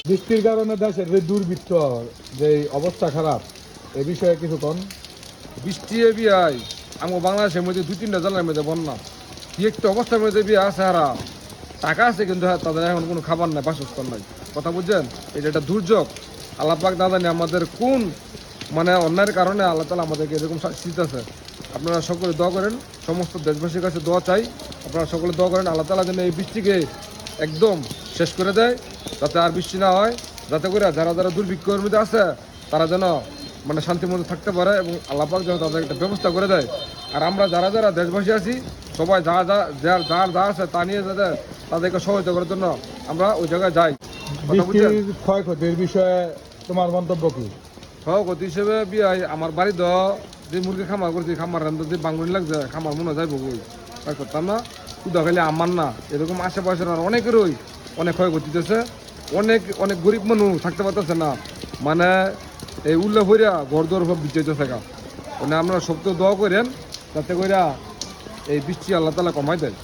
বৃষ্টির কারণে দেশের যে দুর্ভিক্ষ, যে অবস্থা খারাপ, এ বিষয়ে কিছু কন। বৃষ্টি বিয়াই আমার বাংলাদেশের মধ্যে 2-3টা জেলার মধ্যে বন্যা, কি একটা অবস্থার মধ্যে বিয়া আছে হারা, টাকা আছে কিন্তু হ্যাঁ তাদের এখন কোনো খাবার নাই, বাসস্থান নাই। কথা বুঝছেন, এটা একটা দুর্যোগ। আল্লাহ পাক না জানি আমাদের কোন মানে অন্যায়ের কারণে আল্লাহ তালা আমাদেরকে এরকম শীত আছে। আপনারা সকলে দোয়া করেন, সমস্ত দেশবাসীর কাছে দোয়া চাই, আপনারা সকলে দোয়া করেন আল্লাহ তালা যেন এই বৃষ্টিকে একদম শেষ করে দেয়, যাতে আর বৃষ্টি না হয়, যাতে করে যারা যারা দুর্ভিক্ষের মধ্যে আছে তারা যেন মানে শান্তির মধ্যে থাকতে পারে এবং আল্লাহ পাক যেন তাদের একটা ব্যবস্থা করে দেয়। আর আমরা যারা যারা দেশবাসী আছি সবাই যা আছে তা নিয়ে যাতে তাদেরকে সহায়তা করার জন্য আমরা ওই জায়গায় যাই। কথা বুঝছেন? বৃষ্টির ক্ষয়ক্ষতির বিষয়ে তোমার মন্তব্য কি? ক্ষয়ক্ষতি হিসেবে বিয়াই আমার বাড়ি দ যে মুরগি খামার করছি, খামার যে বাঙুনি লাগছে, খামার মনে যাইব বই তাই করতাম না, শুধু খালি আমার না, এরকম আশেপাশের আর অনেকেরই অনেক ক্ষয়ক্ষতি দিতেছে। অনেক অনেক গরিব মানুষ থাকতে পারতেছে না, মানে এই উল্লেখ করিয়া ঘর দর সব বিচেছে থাকা। মানে আপনারা সব তো দোয়া করেন যাতে কইরা এই বৃষ্টি আল্লাহ তালা কমাই দেয়।